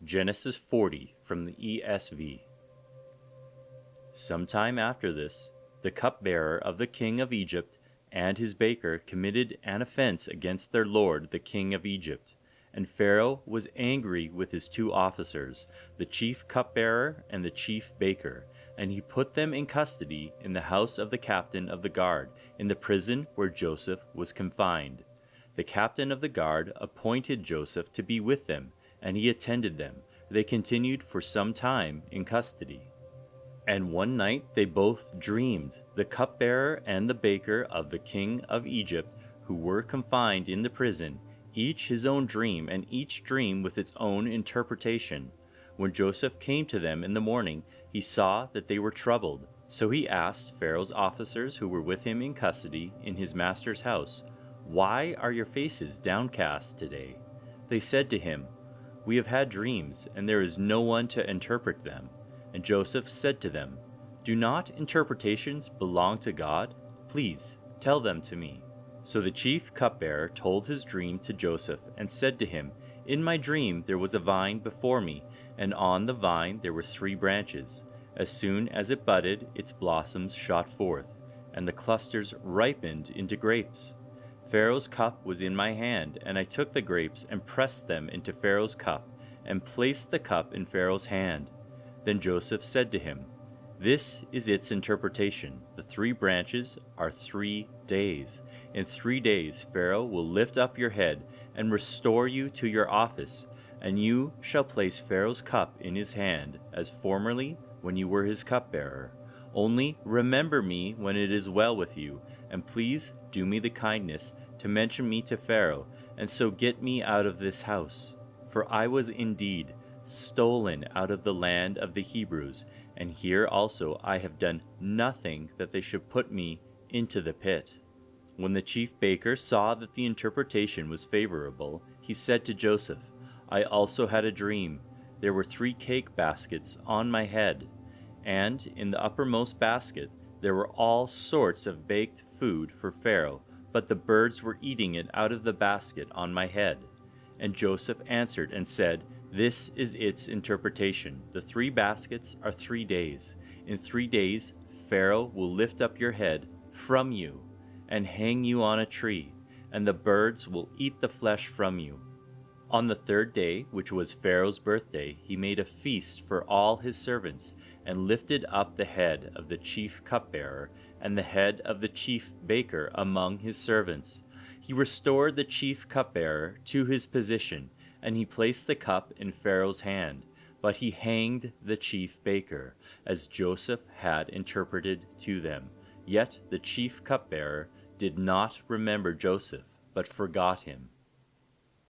Genesis 40 from the ESV. Sometime after this, the cupbearer of the king of Egypt and his baker committed an offense against their lord the king of Egypt. And Pharaoh was angry with his two officers, the chief cupbearer and the chief baker, and he put them in custody in the house of the captain of the guard, in the prison where Joseph was confined. The captain of the guard appointed Joseph to be with them, and he attended them. They continued for some time in custody. And one night they both dreamed, the cupbearer and the baker of the king of Egypt, who were confined in the prison, each his own dream, and each dream with its own interpretation. When Joseph came to them in the morning, he saw that they were troubled. So he asked Pharaoh's officers who were with him in custody in his master's house, "Why are your faces downcast today?" They said to him, "We have had dreams, and there is no one to interpret them." And Joseph said to them, "Do not interpretations belong to God? Please, tell them to me." So the chief cupbearer told his dream to Joseph, and said to him, "In my dream there was a vine before me, and on the vine there were 3 branches. As soon as it budded, its blossoms shot forth, and the clusters ripened into grapes. Pharaoh's cup was in my hand, and I took the grapes and pressed them into Pharaoh's cup, and placed the cup in Pharaoh's hand." Then Joseph said to him, "This is its interpretation. The 3 branches are 3 days. In 3 days Pharaoh will lift up your head and restore you to your office, and you shall place Pharaoh's cup in his hand, as formerly when you were his cupbearer. Only remember me when it is well with you, and please do me the kindness to mention me to Pharaoh, and so get me out of this house. For I was indeed stolen out of the land of the Hebrews, and here also I have done nothing that they should put me into the pit." When the chief baker saw that the interpretation was favorable, he said to Joseph, "I also had a dream. There were 3 cake baskets on my head, and in the uppermost basket there were all sorts of baked food for Pharaoh, but the birds were eating it out of the basket on my head." And Joseph answered and said, "This is its interpretation. The 3 baskets are 3 days. In 3 days Pharaoh will lift up your head from you and hang you on a tree, and the birds will eat the flesh from you." On the 3rd day, which was Pharaoh's birthday, he made a feast for all his servants, and lifted up the head of the chief cupbearer and the head of the chief baker among his servants. He restored the chief cupbearer to his position, and he placed the cup in Pharaoh's hand. But he hanged the chief baker, as Joseph had interpreted to them. Yet the chief cupbearer did not remember Joseph, but forgot him.